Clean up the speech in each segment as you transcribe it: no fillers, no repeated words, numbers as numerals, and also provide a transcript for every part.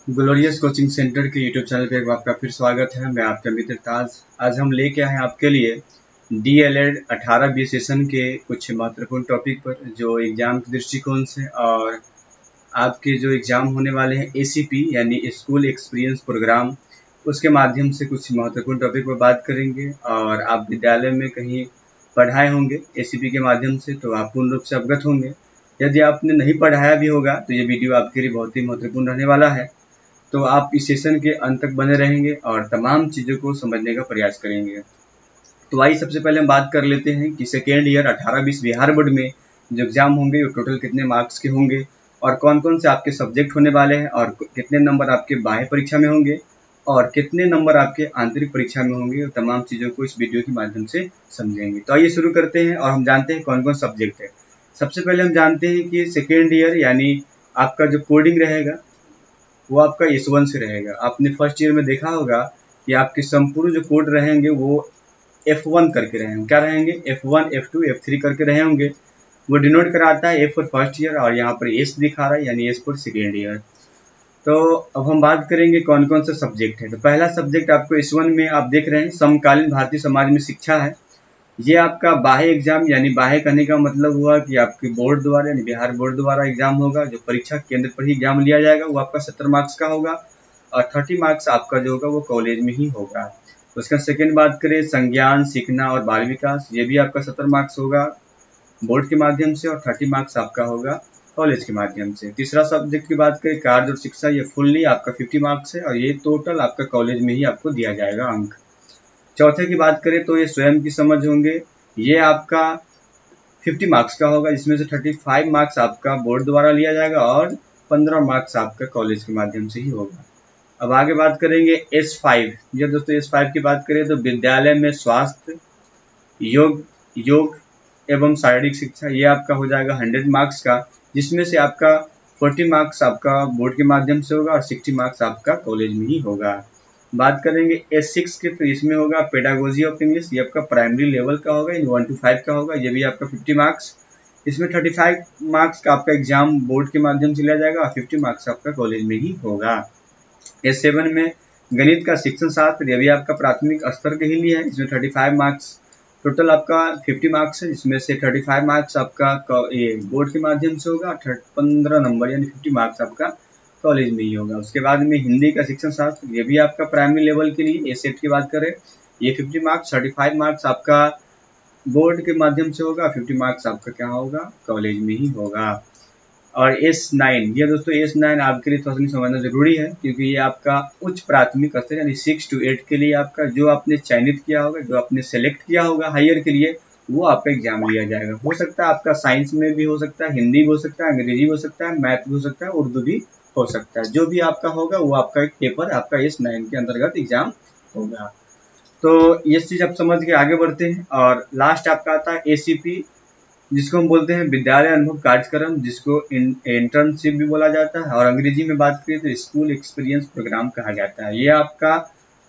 Glorious coaching centre के YouTube channel पे एक बार आपका फिर स्वागत है। मैं आपका मित्र ताज। आज हम लेके आए हैं आपके लिए DLED 18-20 सेशन के कुछ महत्वपूर्ण टॉपिक पर, जो एग्जाम के दृष्टिकोण से और आपके जो एग्जाम होने वाले हैं ACP यानी स्कूल एक्सपीरियंस प्रोग्राम, उसके माध्यम से कुछ महत्वपूर्ण टॉपिक पर बात करेंगे। और आप विद्यालय में कहीं पढ़ाए होंगे ACP के माध्यम से, तो आप पूर्ण रूप से अवगत होंगे। यदि आपने नहीं पढ़ाया भी होगा तो ये वीडियो आपके लिए बहुत ही महत्वपूर्ण रहने वाला है। तो आप इस सेशन के अंत तक बने रहेंगे और तमाम चीज़ों को समझने का प्रयास करेंगे। तो आइए सबसे पहले हम बात कर लेते हैं कि सेकेंड ईयर 18-20 बिहार बोर्ड में जो एग्जाम होंगे वो टोटल कितने मार्क्स के होंगे और कौन कौन से आपके सब्जेक्ट होने वाले हैं और कितने नंबर आपके बाह्य परीक्षा में होंगे और कितने नंबर आपके आंतरिक परीक्षा में होंगे। और तमाम चीज़ों को इस वीडियो के माध्यम से समझेंगे। तो आइए शुरू करते हैं और हम जानते हैं कौन कौन सब्जेक्ट है। सबसे पहले हम जानते हैं कि सेकेंड ईयर यानी आपका जो कोडिंग रहेगा वो आपका S1 से रहेगा। आपने फर्स्ट ईयर में देखा होगा कि आपके संपूर्ण जो कोड रहेंगे वो F1 करके रहेंगे। क्या रहेंगे? F1, F2, F3 करके रहे होंगे। वो डिनोट कराता है F फॉर फर्स्ट ईयर और यहाँ पर S दिखा रहा है यानी S फॉर सेकेंड ईयर। तो अब हम बात करेंगे कौन कौन सा सब्जेक्ट है। तो पहला सब्जेक्ट आपको S1 में आप देख रहे हैं समकालीन भारतीय समाज में शिक्षा है। ये आपका बाह्य एग्जाम यानी बाह्य कहने का मतलब हुआ कि आपके बोर्ड द्वारा यानी बिहार बोर्ड द्वारा एग्जाम होगा। जो परीक्षा केंद्र पर ही एग्जाम लिया जाएगा वो आपका 70 मार्क्स का होगा और 30 मार्क्स आपका जो होगा वो कॉलेज में ही होगा। उसका सेकंड बात करें संज्ञान सीखना और बाल विकास, ये भी आपका 70 मार्क्स होगा बोर्ड के माध्यम से और 30 मार्क्स आपका होगा कॉलेज के माध्यम से। तीसरा सब्जेक्ट की बात करें कार्य और शिक्षा, ये फुल्ली आपका 50 मार्क्स है और ये टोटल आपका कॉलेज में ही आपको दिया जाएगा अंक। चौथे की बात करें तो ये स्वयं की समझ होंगे, ये आपका 50 मार्क्स का होगा, जिसमें से 35 मार्क्स आपका बोर्ड द्वारा लिया जाएगा और 15 मार्क्स आपका कॉलेज के माध्यम से ही होगा। अब आगे बात करेंगे S5। जब दोस्तों S5 की बात करें तो विद्यालय में स्वास्थ्य योग एवं शारीरिक शिक्षा, ये आपका हो जाएगा 100 मार्क्स का, जिसमें से आपका 40 मार्क्स आपका बोर्ड के माध्यम से होगा और 60 मार्क्स आपका कॉलेज में ही होगा। बात करेंगे S6 के, तो इसमें होगा पेडागोजी ऑफ इंग्लिश, ये आपका प्राइमरी लेवल का होगा, 1 to 5 का होगा, ये भी आपका 50 मार्क्स। इसमें 35 मार्क्स का आपका एग्जाम बोर्ड के माध्यम से लिया जाएगा और 50 मार्क्स आपका कॉलेज में ही होगा। S7 में गणित का शिक्षण शास्त्र, ये भी आपका प्राथमिक स्तर के ही लिए है, इसमें 35 मार्क्स टोटल आपका 50 मार्क्स है, जिसमें से 35 मार्क्स आपका बोर्ड के माध्यम से होगा, 15 नंबर यानी 50 मार्क्स आपका कॉलेज में ही होगा। उसके बाद में हिंदी का शिक्षण शास्त्र, ये भी आपका प्राइमरी लेवल के लिए A7 की बात करें, ये 50 मार्क्स 35 मार्क्स आपका बोर्ड के माध्यम से होगा, 50 मार्क्स आपका क्या होगा कॉलेज में ही होगा। और S9, ये दोस्तों S9 आपके लिए थोड़ा सा समझना जरूरी है, क्योंकि ये आपका उच्च प्राथमिक स्तर यानी 6 to 8 के लिए आपका जो आपने चयनित किया होगा, जो आपने सेलेक्ट किया होगा हायर के लिए, वो आपका एग्जाम लिया जाएगा। हो सकता है आपका साइंस में भी हो सकता है, हिंदी भी हो सकता है, अंग्रेजी भी हो सकता है, मैथ भी हो सकता है, उर्दू भी हो सकता है। जो भी आपका होगा वो आपका एक पेपर आपका S9 के अंतर्गत एग्जाम होगा। तो ये चीज आप समझ के आगे बढ़ते हैं। और लास्ट आपका आता है ACP, जिसको हम बोलते हैं विद्यालय अनुभव कार्यक्रम, जिसको इंटर्नशिप भी बोला जाता है और अंग्रेजी में बात करें तो स्कूल एक्सपीरियंस प्रोग्राम कहा जाता है। ये आपका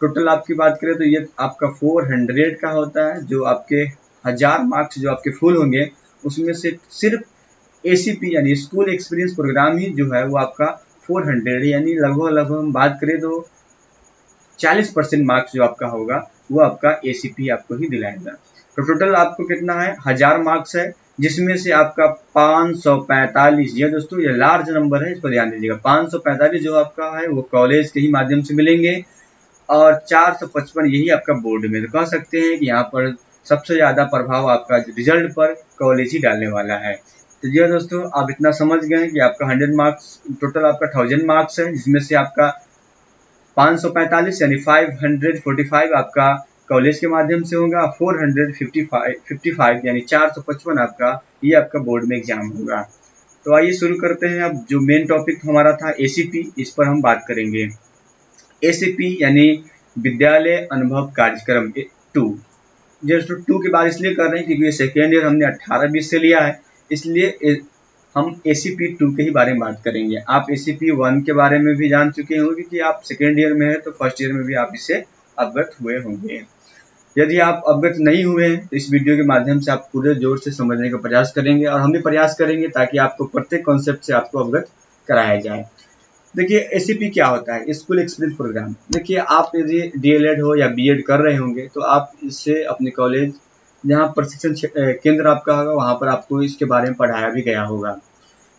टोटल आपकी बात करें तो ये आपका 400 का होता है, जो आपके 1000 मार्क्स जो आपके फुल होंगे उसमें से सिर्फ ACP यानी स्कूल एक्सपीरियंस प्रोग्राम ही जो है वो आपका 400 यानी लगभग हम बात करें तो 40% मार्क्स जो आपका होगा वो आपका ACP आपको ही दिलाएगा। तो टोटल आपको कितना है 1000 मार्क्स है, जिसमें से आपका 545, ये दोस्तों ये लार्ज नंबर है, इस पर ध्यान दीजिएगा, 545 जो आपका है वो कॉलेज के ही माध्यम से मिलेंगे और 455 यही आपका बोर्ड में। तो कह सकते हैं कि यहाँ पर सबसे ज्यादा प्रभाव आपका रिजल्ट पर कॉलेज ही डालने वाला है। तो ये दोस्तों आप इतना समझ गए कि आपका 100 मार्क्स टोटल आपका 1000 मार्क्स है, जिसमें से आपका 545 यानी 545 आपका कॉलेज के माध्यम से होगा, 455 यानी 455 आपका ये आपका बोर्ड में एग्जाम होगा। तो आइए शुरू करते हैं। अब जो मेन टॉपिक हमारा था ACP, इस पर हम बात करेंगे। ACP यानी विद्यालय अनुभव कार्यक्रम 2। जस्ट 2 की बात इसलिए कर रहे हैं क्योंकि सेकेंड ईयर हमने 18-20 से लिया है, इसलिए हम ACP 2 के ही बारे में बात करेंगे। आप ACP 1 के बारे में भी जान चुके होंगे कि आप सेकेंड ईयर में है तो फर्स्ट ईयर में भी आप इससे अवगत हुए होंगे। यदि आप अवगत नहीं हुए हैं तो इस वीडियो के माध्यम से आप पूरे जोर से समझने का प्रयास करेंगे और हम भी प्रयास करेंगे ताकि आपको प्रत्येक कॉन्सेप्ट से आपको अवगत कराया जाए। देखिए एसीपी क्या होता है, स्कूल एक्सपीरियंस प्रोग्राम। देखिए आप यदि डीएलएड हो या बीएड कर रहे होंगे तो आप इससे अपने कॉलेज जहाँ प्रशिक्षण केंद्र आपका होगा वहाँ पर आपको इसके बारे में पढ़ाया भी गया होगा।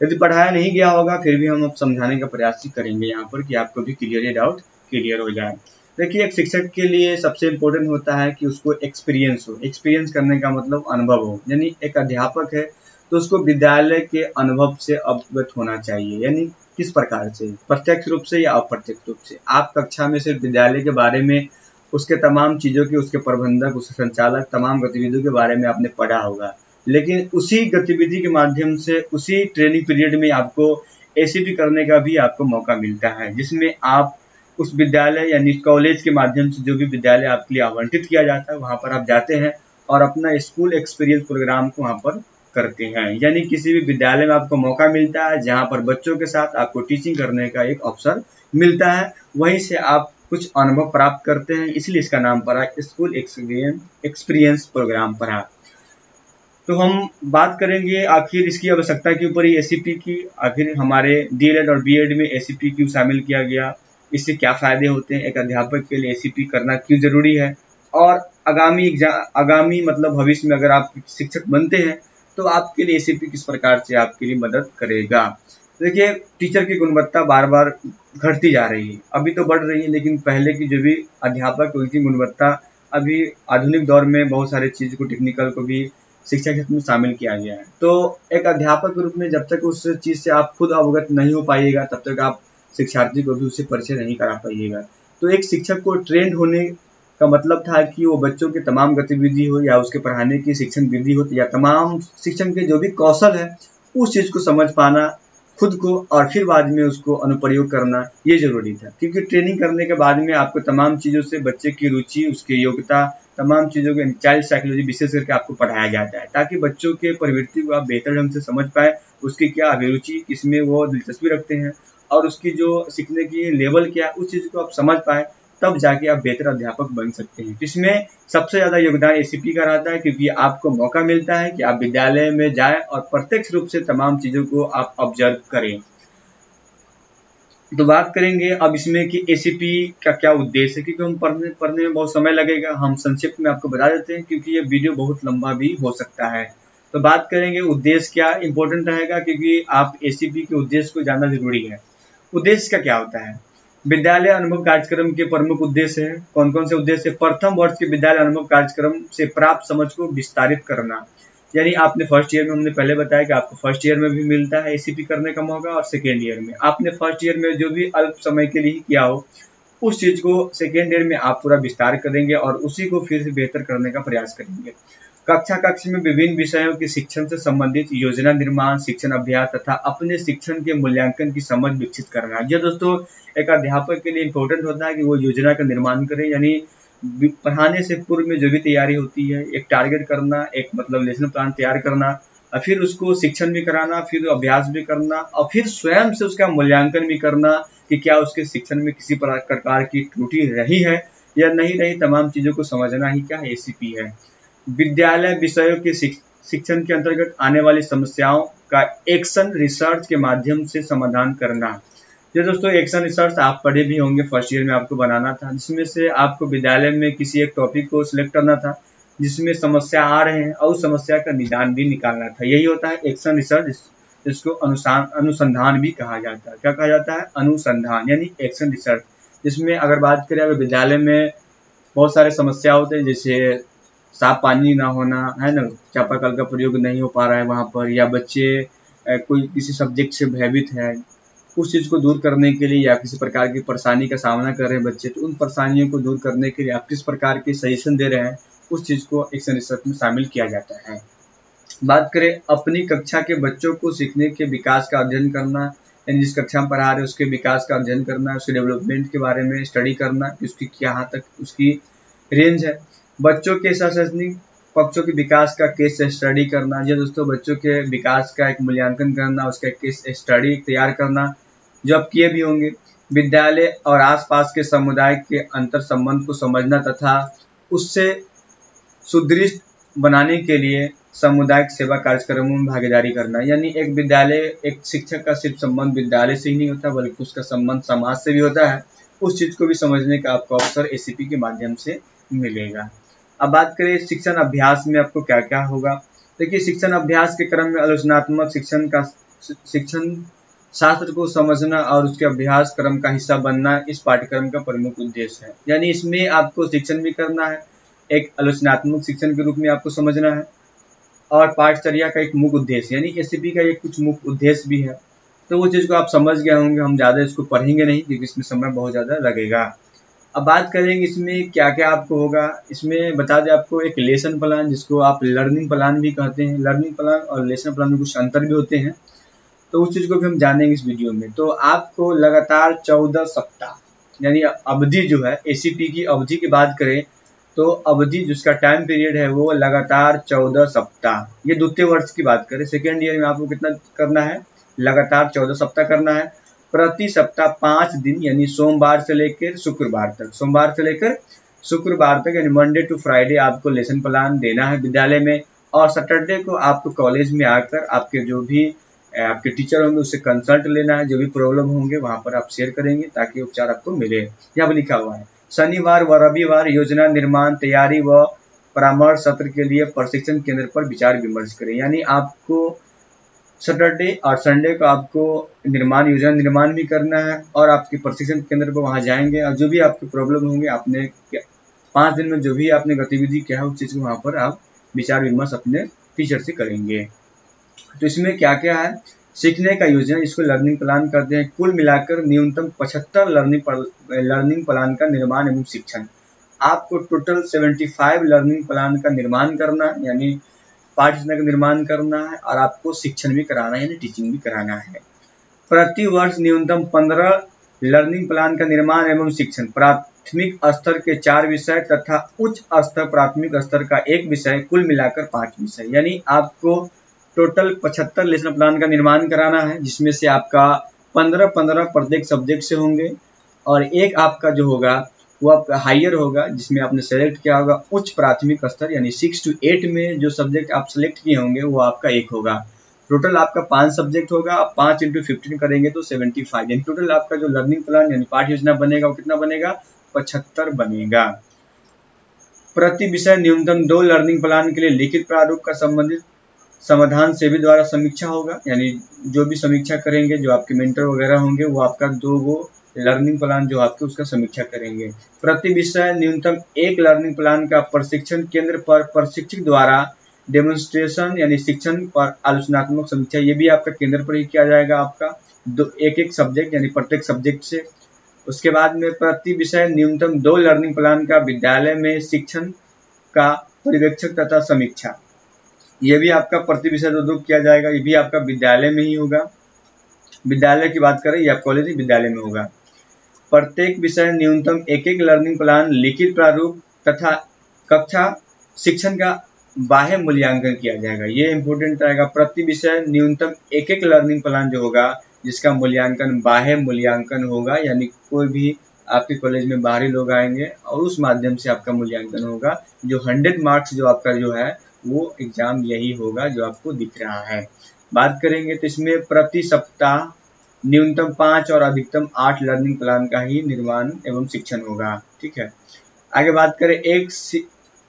यदि पढ़ाया नहीं गया होगा फिर भी हम अब समझाने का प्रयास ही करेंगे यहाँ पर कि आपको भी क्लियर डाउट क्लियर हो जाए। देखिए एक शिक्षक के लिए सबसे इम्पोर्टेंट होता है कि उसको एक्सपीरियंस हो। एक्सपीरियंस करने का मतलब अनुभव हो, यानी एक अध्यापक है तो उसको विद्यालय के अनुभव से अवगत होना चाहिए। यानी किस प्रकार से, प्रत्यक्ष रूप से या अप्रत्यक्ष रूप से। आप कक्षा में सिर्फ विद्यालय के बारे में, उसके तमाम चीज़ों के, उसके प्रबंधक, उसके संचालक, तमाम गतिविधियों के बारे में आपने पढ़ा होगा, लेकिन उसी गतिविधि के माध्यम से उसी ट्रेनिंग पीरियड में आपको एसीपी करने का भी आपको मौका मिलता है, जिसमें आप उस विद्यालय यानी कॉलेज के माध्यम से जो भी विद्यालय आपके लिए आवंटित किया जाता है वहाँ पर आप जाते हैं और अपना स्कूल एक्सपीरियंस प्रोग्राम को वहाँ पर करते हैं। यानी किसी भी विद्यालय में आपको मौका मिलता है जहाँ पर बच्चों के साथ आपको टीचिंग करने का एक अवसर मिलता है, वहीं से आप कुछ अनुभव प्राप्त करते हैं, इसलिए इसका नाम पड़ा स्कूल एक्सपीरियंस प्रोग्राम पड़ा। तो हम बात करेंगे आखिर इसकी आवश्यकता के ऊपर ही एसीपी की। आखिर हमारे डीएलएड और बीएड में एसीपी क्यों शामिल किया गया, इससे क्या फ़ायदे होते हैं, एक अध्यापक के लिए एसीपी करना क्यों ज़रूरी है, और आगामी मतलब भविष्य में अगर आप शिक्षक बनते हैं तो आपके लिए एसीपी किस प्रकार से आपके लिए मदद करेगा। देखिए टीचर की गुणवत्ता बार बार घटती जा रही है, अभी तो बढ़ रही है, लेकिन पहले की जो भी अध्यापक उनकी गुणवत्ता अभी आधुनिक दौर में बहुत सारे चीज़ को, टेक्निकल को भी शिक्षा क्षेत्र में शामिल किया गया है। तो एक अध्यापक के रूप में जब तक उस चीज़ से आप खुद अवगत नहीं हो पाइएगा तब तक आप शिक्षार्थी को भी उससे परिचय नहीं करा पाइएगा। तो एक शिक्षक को ट्रेंड होने का मतलब था कि वो बच्चों की तमाम गतिविधि हो या उसके पढ़ाने की शिक्षण विधि हो या तमाम शिक्षण के जो भी कौशल है उस चीज़ को समझ पाना खुद को, और फिर बाद में उसको अनुप्रयोग करना ये जरूरी था। क्योंकि ट्रेनिंग करने के बाद में आपको तमाम चीज़ों से बच्चे की रुचि, उसकी योग्यता, तमाम चीज़ों के चाइल्ड साइकोलॉजी विशेष करके आपको पढ़ाया जाता है, ताकि बच्चों के प्रवृत्ति को आप बेहतर ढंग से समझ पाए, उसकी क्या अभिरुचि, किसमें वो दिलचस्पी रखते हैं और उसकी जो सीखने की लेवल क्या है उस चीज़ को आप समझ पाए, तब जाके आप बेहतर अध्यापक बन सकते हैं। इसमें सबसे ज़्यादा योगदान एसीपी का रहता है, क्योंकि आपको मौका मिलता है कि आप विद्यालय में जाएं और प्रत्यक्ष रूप से तमाम चीज़ों को आप ऑब्जर्व करें। तो बात करेंगे अब इसमें कि एसीपी का क्या उद्देश्य है, क्योंकि हम पढ़ने में बहुत समय लगेगा। हम संक्षिप्त में आपको बता देते हैं क्योंकि ये वीडियो बहुत लंबा भी हो सकता है। तो बात करेंगे उद्देश्य क्या इंपॉर्टेंट रहेगा, क्योंकि आप एसीपी के उद्देश्य को जानना जरूरी है। उद्देश्य का क्या होता है, विद्यालय अनुभव कार्यक्रम के प्रमुख उद्देश्य है। कौन कौन से उद्देश्य, प्रथम वर्ष के विद्यालय अनुभव कार्यक्रम से प्राप्त समझ को विस्तारित करना। यानी आपने फर्स्ट ईयर में, हमने पहले बताया कि आपको फर्स्ट ईयर में भी मिलता है एसीपी करने का मौका, और सेकेंड ईयर में आपने फर्स्ट ईयर में जो भी अल्प समय के लिए किया हो उस चीज़ को सेकेंड ईयर में आप पूरा विस्तार करेंगे और उसी को फिर से बेहतर करने का प्रयास करेंगे। कक्षा में विभिन्न विषयों के शिक्षण से संबंधित योजना निर्माण, शिक्षण अभ्यास तथा अपने शिक्षण के मूल्यांकन की समझ विकसित करना। जो दोस्तों एक अध्यापक के लिए इम्पोर्टेंट होता है कि वो योजना का निर्माण करें, यानी पढ़ाने से पूर्व में जो भी तैयारी होती है, एक टारगेट करना, एक मतलब लेसन प्लान तैयार करना, और फिर उसको शिक्षण भी कराना, फिर अभ्यास भी करना, और फिर स्वयं से उसका मूल्यांकन भी करना कि क्या उसके शिक्षण में किसी प्रकार की त्रुटि रही है या नहीं रही। तमाम चीज़ों को समझना ही क्या एसीपी है। विद्यालय विषयों के शिक्षण के अंतर्गत आने वाली समस्याओं का एक्शन रिसर्च के माध्यम से समाधान करना। ये दोस्तों एक्शन रिसर्च आप पढ़े भी होंगे, फर्स्ट ईयर में आपको बनाना था, जिसमें से आपको विद्यालय में किसी एक टॉपिक को सिलेक्ट करना था जिसमें समस्या आ रहे हैं और उस समस्या का निदान भी निकालना था। यही होता है एक्शन रिसर्च, जिसको अनुसंधान भी कहा जाता है। क्या कहा जाता है, अनुसंधान, यानी एक्शन रिसर्च। जिसमें अगर बात करें अगर विद्यालय में बहुत सारे समस्या होते हैं, जैसे साफ पानी ना होना है ना, चापाकल का प्रयोग नहीं हो पा रहा है वहाँ पर, या बच्चे कोई किसी सब्जेक्ट से भयभीत है, उस चीज़ को दूर करने के लिए, या किसी प्रकार की परेशानी का सामना कर रहे हैं बच्चे, तो उन परेशानियों को दूर करने के लिए आप किस प्रकार के सजेशन दे रहे हैं उस चीज़ को एक्शन रिसर्च में शामिल किया जाता है। बात करें अपनी कक्षा के बच्चों को सीखने के विकास का अध्ययन करना, यानी जिस कक्षा में पढ़ा रहे हैं उसके विकास का अध्ययन करना, उसके डेवलपमेंट के बारे में स्टडी करना कि उसकी कहाँ तक उसकी रेंज है। बच्चों के शैक्षणिक पक्षों के विकास का केस स्टडी करना। जी दोस्तों, बच्चों के विकास का एक मूल्यांकन करना, उसका एक केस स्टडी तैयार करना, जो आप किए भी होंगे। विद्यालय और आसपास के समुदाय के अंतर संबंध को समझना तथा उससे सुदृढ़ बनाने के लिए सामुदायिक सेवा कार्यक्रमों में भागीदारी करना। यानी एक विद्यालय, एक शिक्षक का सिर्फ संबंध विद्यालय से ही नहीं होता, बल्कि उसका संबंध समाज से भी होता है। उस चीज को भी समझने का आपको अवसर एसीपी के माध्यम से मिलेगा। अब बात करें शिक्षण अभ्यास में आपको क्या क्या होगा। देखिए, शिक्षण अभ्यास के क्रम में आलोचनात्मक शिक्षण शास्त्र को समझना और उसके अभ्यास क्रम का हिस्सा बनना इस पाठ्यक्रम का प्रमुख उद्देश्य है। यानी इसमें आपको शिक्षण भी करना है, एक आलोचनात्मक शिक्षण के रूप में आपको समझना है, और पाठचर्या का एक मुख्य उद्देश्य, यानी एसीपी का एक कुछ मुख्य उद्देश्य भी है। तो वो चीज़ को आप समझ गए होंगे, हम ज़्यादा इसको पढ़ेंगे नहीं क्योंकि इसमें समय बहुत ज़्यादा लगेगा। अब बात करेंगे इसमें क्या क्या आपको होगा। इसमें बता दें आपको एक लेसन प्लान, जिसको आप लर्निंग प्लान भी कहते हैं। लर्निंग प्लान और लेसन प्लान में कुछ अंतर भी होते हैं, तो उस चीज़ को भी हम जानेंगे इस वीडियो में। तो आपको लगातार 14 सप्ताह, यानी अवधि जो है, एसीपी की अवधि की बात करें तो अवधि जिसका टाइम पीरियड है वो लगातार 14 सप्ताह। ये द्वितीय वर्ष की बात करें, सेकेंड ईयर में आपको कितना करना है, लगातार 14 सप्ताह करना है। प्रति सप्ताह 5 दिन, यानी सोमवार से लेकर शुक्रवार तक, सोमवार से लेकर शुक्रवार तक, यानी मंडे टू फ्राइडे आपको लेसन प्लान देना है विद्यालय में। और सैटरडे को आपको कॉलेज में आकर आपके जो भी आपके टीचर होंगे उससे कंसल्ट लेना है। जो भी प्रॉब्लम होंगे वहां पर आप शेयर करेंगे ताकि उपचार आपको मिले। यहाँ पर लिखा हुआ है शनिवार व रविवार योजना निर्माण, तैयारी व परामर्श सत्र के लिए प्रशिक्षण केंद्र पर विचार विमर्श करें। यानी आपको सैटरडे और संडे को आपको योजना निर्माण भी करना है, और आपके प्रशिक्षण केंद्र पर वहां जाएंगे और जो भी आपकी प्रॉब्लम होंगे, आपने 5 दिन में जो भी आपने गतिविधि किया है उस चीज़ को वहां पर आप विचार विमर्श अपने टीचर से करेंगे। तो इसमें क्या क्या है, सीखने का योजना, इसको लर्निंग प्लान करते हैं। कुल मिलाकर न्यूनतम 75 लर्निंग प्लान का निर्माण एवं शिक्षण। आपको टोटल 75 लर्निंग प्लान का निर्माण करना, यानी पाठ्य योजना का निर्माण करना है, और आपको शिक्षण भी कराना है, यानी टीचिंग भी कराना है। प्रति वर्ष न्यूनतम 15 लर्निंग प्लान का निर्माण एवं शिक्षण। प्राथमिक स्तर के 4 विषय तथा उच्च स्तर प्राथमिक स्तर का 1 विषय, कुल मिलाकर 5 विषय। यानी आपको टोटल 75 लेसन प्लान का निर्माण कराना है, जिसमें से आपका 15-15 प्रत्येक सब्जेक्ट से होंगे, और एक आपका जो होगा वो आपका हायर होगा, जिसमें आपने सेलेक्ट किया होगा उच्च प्राथमिक स्तर, यानी 6 to 8 में जो सब्जेक्ट आप सेलेक्ट किए होंगे वो आपका एक होगा। टोटल आपका 5 सब्जेक्ट होगा, आप 5 × 15 करेंगे तो 75, यानी टोटल आपका जो लर्निंग प्लान यानी पाठ्य योजना बनेगा वो कितना बनेगा, 75 बनेगा। प्रति विषय न्यूनतम 2 लर्निंग प्लान के लिए लिखित प्रारूप का संबंधित समाधान सेवी द्वारा समीक्षा होगा, यानी जो भी समीक्षा करेंगे, जो आपके मेंटर वगैरह होंगे, वो आपका 2 लर्निंग प्लान जो आपके उसका समीक्षा करेंगे। प्रति विषय न्यूनतम 1 लर्निंग प्लान का प्रशिक्षण केंद्र पर प्रशिक्षक द्वारा डेमोन्स्ट्रेशन, यानी शिक्षण पर आलोचनात्मक समीक्षा, ये भी आपका केंद्र पर ही किया जाएगा, आपका एक सब्जेक्ट, यानी प्रत्येक सब्जेक्ट से। उसके बाद में प्रति विषय न्यूनतम 2 लर्निंग प्लान का विद्यालय में शिक्षण का पर्यवेक्षक तथा समीक्षा, ये भी आपका प्रति विषय 2 किया जाएगा। ये भी आपका विद्यालय में ही होगा। विद्यालय की बात करें या कॉलेज विद्यालय में होगा। प्रत्येक विषय न्यूनतम 1 लर्निंग प्लान लिखित प्रारूप तथा कक्षा शिक्षण का बाह्य मूल्यांकन किया जाएगा। ये इंपॉर्टेंट रहेगा। प्रति विषय न्यूनतम 1 लर्निंग प्लान जो होगा जिसका मूल्यांकन बाह्य मूल्यांकन होगा, यानी कोई भी आपके कॉलेज में बाहरी लोग आएंगे और उस माध्यम से आपका मूल्यांकन होगा। जो 100 मार्क्स जो आपका जो है वो एग्जाम यही होगा जो आपको दिख रहा है। बात करेंगे तो इसमें प्रति सप्ताह न्यूनतम 5 और अधिकतम 8 लर्निंग प्लान का ही निर्माण एवं शिक्षण होगा। ठीक है, आगे बात करें।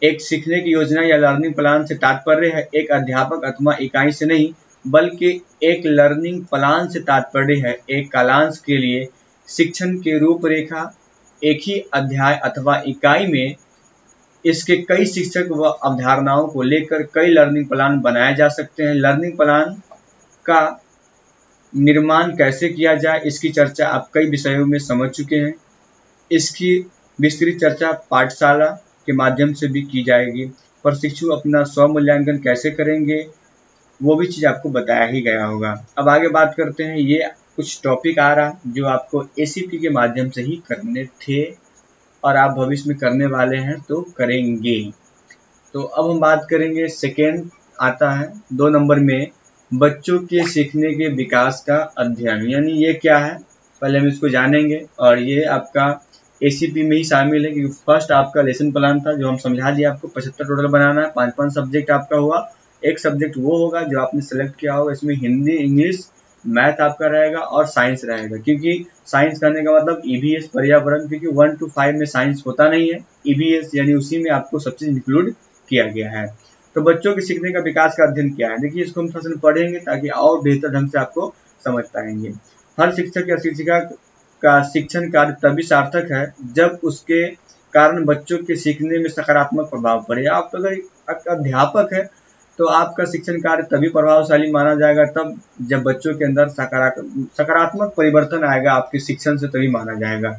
एक सीखने की योजना या लर्निंग प्लान से तात्पर्य है एक अध्यापक अथवा इकाई से नहीं, बल्कि एक लर्निंग प्लान से तात्पर्य है एक कालांश के लिए शिक्षण की रूपरेखा। एक ही अध्याय अथवा इकाई में इसके कई शिक्षक व अवधारणाओं को लेकर कई लर्निंग प्लान बनाए जा सकते हैं। लर्निंग प्लान का निर्माण कैसे किया जाए, इसकी चर्चा आप कई विषयों में समझ चुके हैं। इसकी विस्तृत चर्चा पाठशाला के माध्यम से भी की जाएगी। प्रशिक्षु अपना स्व मूल्यांकन कैसे करेंगे वो भी चीज़ आपको बताया ही गया होगा। अब आगे बात करते हैं। ये कुछ टॉपिक आ रहा जो आपको एसीपी के माध्यम से ही करने थे और आप भविष्य में करने वाले हैं तो करेंगे। तो अब हम बात करेंगे, सेकेंड आता है 2 नंबर में, बच्चों के सीखने के विकास का अध्ययन। यानी ये क्या है पहले हम इसको जानेंगे, और ये आपका एसीपी में ही शामिल है क्योंकि फर्स्ट आपका लेसन प्लान था जो हम समझा दिया आपको। 75 टोटल बनाना है, 5-5 सब्जेक्ट आपका हुआ, एक सब्जेक्ट वो होगा जो आपने सेलेक्ट किया होगा, इसमें हिंदी, इंग्लिश, मैथ आपका रहेगा और साइंस रहेगा, क्योंकि साइंस करने का मतलब ईवीएस पर्यावरण, क्योंकि 1 to 5 में साइंस होता नहीं है, ईवीएस यानी उसी में आपको सब चीज इंक्लूड किया गया है। तो बच्चों के सीखने का विकास का अध्ययन क्या है, देखिए इसको हम थोड़ा सा पढ़ेंगे ताकि और बेहतर ढंग से आपको समझ पाएंगे। हर शिक्षक या शिक्षिका का शिक्षण कार्य तभी सार्थक है जब उसके कारण बच्चों के सीखने में सकारात्मक प्रभाव पड़े। आप अगर एक अध्यापक है तो आपका शिक्षण कार्य तभी प्रभावशाली माना जाएगा तब जब बच्चों के अंदर सकारात्मक परिवर्तन आएगा, आपके शिक्षण से तभी माना जाएगा।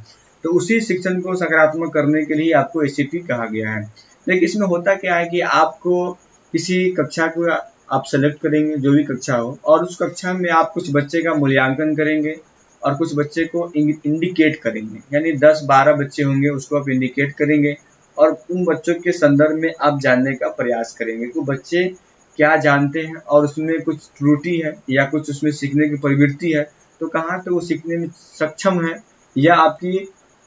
तो उसी शिक्षण को सकारात्मक करने के लिए आपको एसीपी कहा गया है। लेकिन इसमें होता क्या है कि आपको किसी कक्षा को आप सेलेक्ट करेंगे, जो भी कक्षा हो, और उस कक्षा में आप कुछ बच्चे का मूल्यांकन करेंगे और कुछ बच्चे को इंडिकेट करेंगे, यानी 10-12 बच्चे होंगे उसको आप इंडिकेट करेंगे और उन बच्चों के संदर्भ में आप जानने का प्रयास करेंगे कि बच्चे क्या जानते हैं और उसमें कुछ त्रुटि है या कुछ उसमें सीखने की प्रवृत्ति है, तो कहाँ तो वो सीखने में सक्षम है या आपकी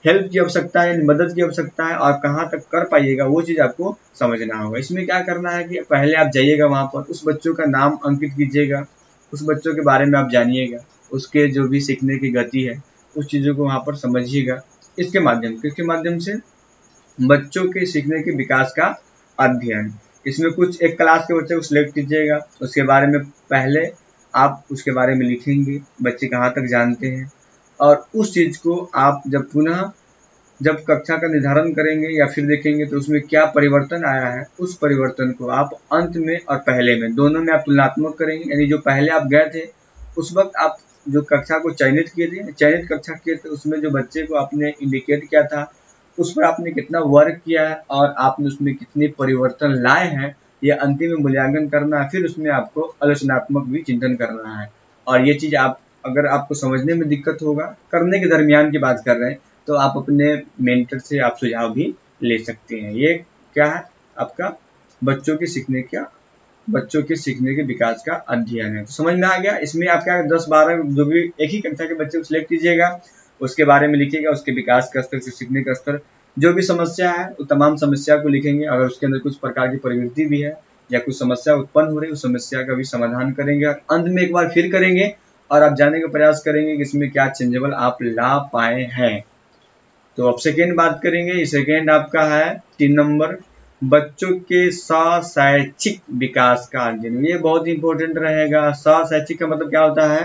हेल्प की आवश्यकता है, मदद की आवश्यकता है, और कहाँ तक कर पाइएगा वो चीज़ आपको समझना होगा। इसमें क्या करना है कि पहले आप जाइएगा वहाँ पर, उस बच्चों का नाम अंकित कीजिएगा, उस बच्चों के बारे में आप जानिएगा, उसके जो भी सीखने की गति है उस चीज़ों को वहाँ पर समझिएगा। इसके माध्यम से बच्चों के सीखने के विकास का अध्ययन। इसमें कुछ एक क्लास के बच्चे को सिलेक्ट कीजिएगा, उसके बारे में पहले आप उसके बारे में लिखेंगे, बच्चे कहाँ तक जानते हैं, और उस चीज़ को आप जब कक्षा का निर्धारण करेंगे या फिर देखेंगे तो उसमें क्या परिवर्तन आया है, उस परिवर्तन को आप अंत में और पहले में दोनों में आप तुलनात्मक करेंगे। यानी जो पहले आप गए थे उस वक्त आप जो कक्षा को चयनित कक्षा किए थे, उसमें जो बच्चे को आपने इंडिकेट किया था उस पर आपने कितना वर्क किया है और आपने उसमें कितने परिवर्तन लाए हैं, यह अंतिम में मूल्यांकन करना है। फिर उसमें आपको आलोचनात्मक भी चिंतन करना है। और ये चीज़ आप अगर आपको समझने में दिक्कत होगा, करने के दरमियान की बात कर रहे हैं, तो आप अपने मेंटर से आप सुझाव भी ले सकते हैं। ये क्या है आपका बच्चों के सीखने के विकास का अध्ययन है। तो समझ में आ गया। इसमें आप क्या 10-12 जो भी एक ही कक्षा के बच्चे को सिलेक्ट कीजिएगा, उसके बारे में लिखिएगा, उसके विकास का स्तर, सीखने का स्तर, जो भी समस्या है वो तमाम समस्या को लिखेंगे। अगर उसके अंदर कुछ प्रकार की प्रवृत्ति भी है या कुछ समस्या उत्पन्न हो रही है, उस समस्या का भी समाधान करेंगे और अंत में एक बार फिर करेंगे और आप जानने का प्रयास करेंगे कि इसमें क्या चेंजेबल आप ला पाए हैं। तो अब सेकेंड बात करेंगे। सेकेंड आपका है 3 नंबर, बच्चों के शैक्षिक विकास का अध्ययन। ये बहुत इंपॉर्टेंट रहेगा। शैक्षिक का मतलब क्या होता है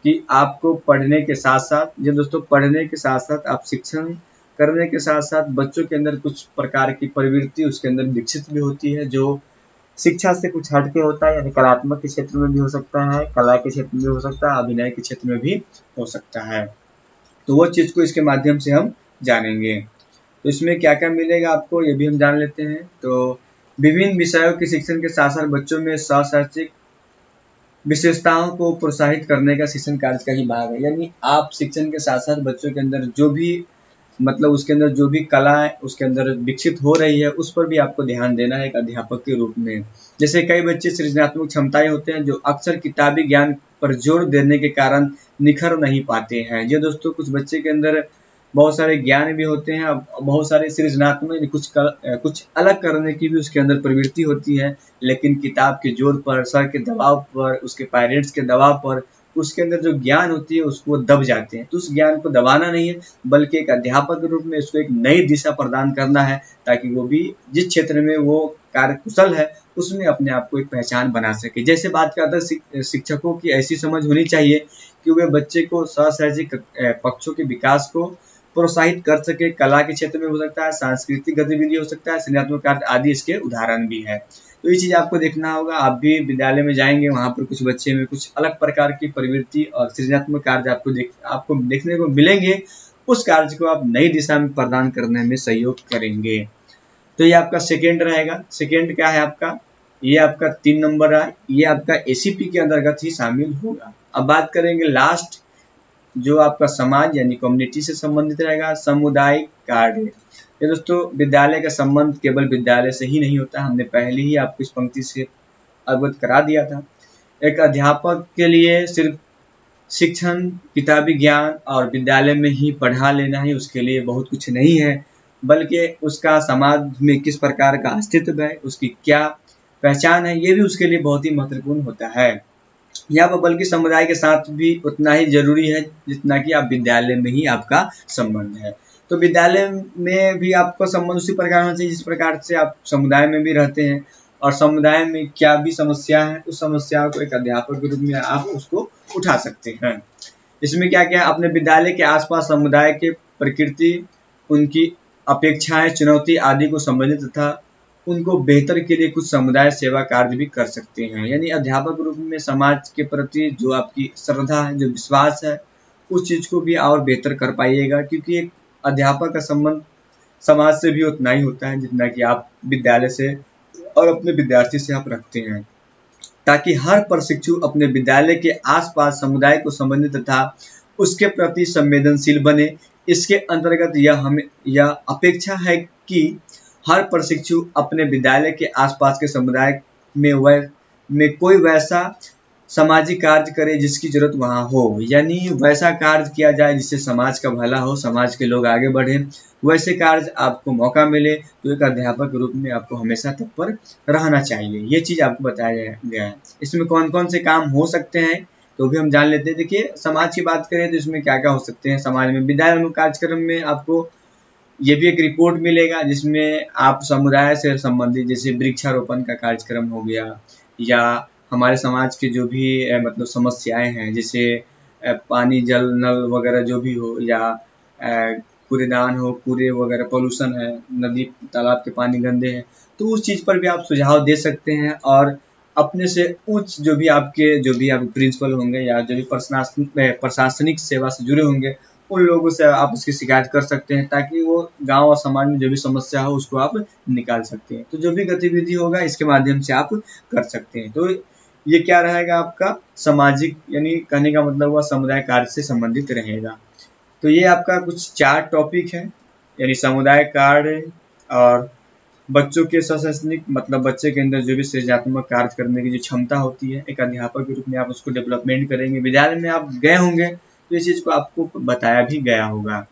कि आपको पढ़ने के साथ साथ, जो दोस्तों पढ़ने के साथ साथ आप शिक्षण करने के साथ साथ बच्चों के अंदर कुछ प्रकार की प्रवृत्ति उसके अंदर विकसित भी होती है जो शिक्षा से कुछ हटके होता है, यानी कलात्मक के क्षेत्र में भी हो सकता है, कला के क्षेत्र में भी हो सकता है, अभिनय के क्षेत्र में भी हो सकता है। तो वो चीज़ को इसके माध्यम से हम जानेंगे। तो इसमें क्या क्या मिलेगा आपको ये भी हम जान लेते हैं। तो विभिन्न विषयों के शिक्षण के साथ साथ बच्चों में शैक्षिक विशेषताओं को प्रोत्साहित करने का शिक्षण कार्य का ही भाग है। यानी आप शिक्षण के साथ साथ बच्चों के अंदर जो भी उसके अंदर जो भी कला है उसके अंदर विकसित हो रही है उस पर भी आपको ध्यान देना है एक अध्यापक के रूप में। जैसे कई बच्चे सृजनात्मक क्षमताएं होते हैं जो अक्सर किताबी ज्ञान पर जोर देने के कारण निखर नहीं पाते हैं। ये दोस्तों कुछ बच्चे के अंदर बहुत सारे ज्ञान भी होते हैं, बहुत सारे सृजनात्मक कुछ अलग करने की भी उसके अंदर प्रवृत्ति होती है, लेकिन किताब के जोर पर, सर के दबाव पर, उसके पेरेंट्स के दबाव पर उसके अंदर जो ज्ञान होती है उसको दब जाते हैं। तो उस ज्ञान को दबाना नहीं है बल्कि एक अध्यापक के रूप में उसको एक नई दिशा प्रदान करना है ताकि वो भी जिस क्षेत्र में वो कार्य कुशल है उसमें अपने आप को एक पहचान बना सके। जैसे बात करते हैं शिक्षकों की ऐसी समझ होनी चाहिए कि वे बच्चे को शैक्षिक पक्षों के विकास को प्रोत्साहित कर सके। कला के क्षेत्र में हो सकता है, सांस्कृतिक गतिविधि हो सकता है, सृजनात्मक कार्य आदि इसके उदाहरण भी है। तो ये चीज़ आपको देखना होगा। आप भी विद्यालय में जाएंगे, वहाँ पर कुछ बच्चे में कुछ अलग प्रकार की प्रवृत्ति और सृजनात्मक कार्य आपको देखने को मिलेंगे। उस कार्य को आप नई दिशा में प्रदान करने में सहयोग करेंगे। तो ये आपका सेकेंड रहेगा। सेकेंड क्या है आपका, ये आपका 3 नंबर है, ये आपका एसीपी के अंतर्गत ही शामिल होगा। अब बात करेंगे लास्ट जो आपका समाज यानी कम्युनिटी से संबंधित रहेगा, सामुदायिक कार्य। ये दोस्तों विद्यालय का संबंध केवल विद्यालय से ही नहीं होता, हमने पहले ही आपको इस पंक्ति से अवगत करा दिया था। एक अध्यापक के लिए सिर्फ शिक्षण, किताबी ज्ञान और विद्यालय में ही पढ़ा लेना ही उसके लिए बहुत कुछ नहीं है, बल्कि उसका समाज में किस प्रकार का अस्तित्व है, उसकी क्या पहचान है, ये भी उसके लिए बहुत ही महत्वपूर्ण होता है। यहाँ पर बल्कि समुदाय के साथ भी उतना ही जरूरी है जितना कि आप विद्यालय में ही आपका संबंध है। तो विद्यालय में भी आपका संबंध उसी प्रकार होना चाहिए जिस प्रकार से आप समुदाय में भी रहते हैं, और समुदाय में क्या भी समस्या है उस समस्या को एक अध्यापक के रूप में आप उसको उठा सकते हैं। इसमें क्या क्या अपने विद्यालय के आसपास समुदाय के प्रकृति, उनकी अपेक्षाएं, चुनौती आदि को समझने तथा उनको बेहतर के लिए कुछ समुदाय सेवा कार्य भी कर सकते हैं। यानी अध्यापक रूप में समाज के प्रति जो आपकी श्रद्धा है, जो विश्वास है, उस चीज़ को भी और बेहतर कर पाइएगा, क्योंकि एक अध्यापक का संबंध समाज से भी उतना ही होता है जितना कि आप विद्यालय से और अपने विद्यार्थी से आप रखते हैं, ताकि हर प्रशिक्षु अपने विद्यालय के आसपास समुदाय को समझने तथा उसके प्रति संवेदनशील बने। इसके अंतर्गत यह अपेक्षा है कि हर प्रशिक्षु अपने विद्यालय के आसपास के समुदाय में कोई वैसा सामाजिक कार्य करे जिसकी जरूरत वहाँ हो, यानी वैसा कार्य किया जाए जिससे समाज का भला हो, समाज के लोग आगे बढ़े, वैसे कार्य आपको मौका मिले। तो एक अध्यापक के रूप में आपको हमेशा तत्पर रहना चाहिए। ये चीज़ आपको बताया गया है। इसमें कौन कौन से काम हो सकते हैं तो भी हम जान लेते हैं। देखिए, समाज की बात करें तो इसमें क्या क्या हो सकते हैं। समाज में विद्यालय कार्यक्रम में आपको ये भी एक रिपोर्ट मिलेगा जिसमें आप समुदाय से संबंधित जैसे वृक्षारोपण का कार्यक्रम हो गया, या हमारे समाज के जो भी मतलब समस्याएं हैं, जैसे पानी, जल, नल वगैरह जो भी हो, या कूड़ेदान हो, कूड़े वगैरह, पोल्यूशन है, नदी तालाब के पानी गंदे हैं, तो उस चीज़ पर भी आप सुझाव दे सकते हैं। और अपने से उच्च जो भी आप प्रिंसिपल होंगे या जो भी प्रशासनिक सेवा से जुड़े होंगे, उन लोगों से आप उसकी शिकायत कर सकते हैं, ताकि वो गांव और समाज में जो भी समस्या हो उसको आप निकाल सकते हैं। तो जो भी गतिविधि होगा इसके माध्यम से आप कर सकते हैं। तो ये क्या रहेगा आपका सामाजिक, यानी कहने का मतलब हुआ समुदाय कार्य से संबंधित रहेगा। तो ये आपका कुछ 4 टॉपिक है, यानी समुदाय कार्य और बच्चों के सशैक्षणिक, मतलब बच्चे के अंदर जो भी सृजनात्मक कार्य करने की जो क्षमता होती है, एक अध्यापक के रूप में आप उसको डेवलपमेंट करेंगे। विद्यालय में आप गए होंगे तो इस चीज़ को आपको बताया भी गया होगा।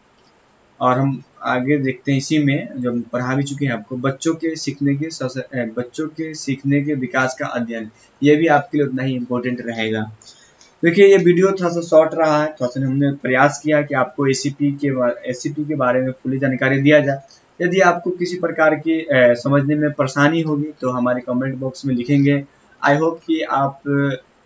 और हम आगे देखते हैं, इसी में जो हम पढ़ा भी चुके हैं आपको, बच्चों के सीखने के विकास का अध्ययन, ये भी आपके लिए उतना ही इम्पोर्टेंट रहेगा। देखिए, ये वीडियो थोड़ा सा शॉर्ट रहा है, थोड़ा सा हमने प्रयास किया कि आपको एसीपी के बारे में पूरी जानकारी दिया जाए। यदि आपको किसी प्रकार की समझने में परेशानी होगी तो हमारे कमेंट बॉक्स में लिखेंगे। आई होप कि आप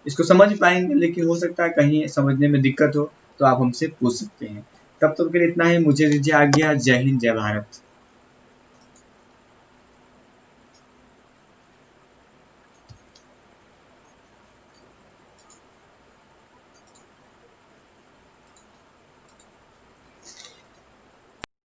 इसको समझ पाएंगे, लेकिन हो सकता है कहीं समझने में दिक्कत हो तो आप हमसे पूछ सकते हैं। तब तक के लिए इतना ही, मुझे दीजिए आज्ञा। जय हिंद, जय भारत।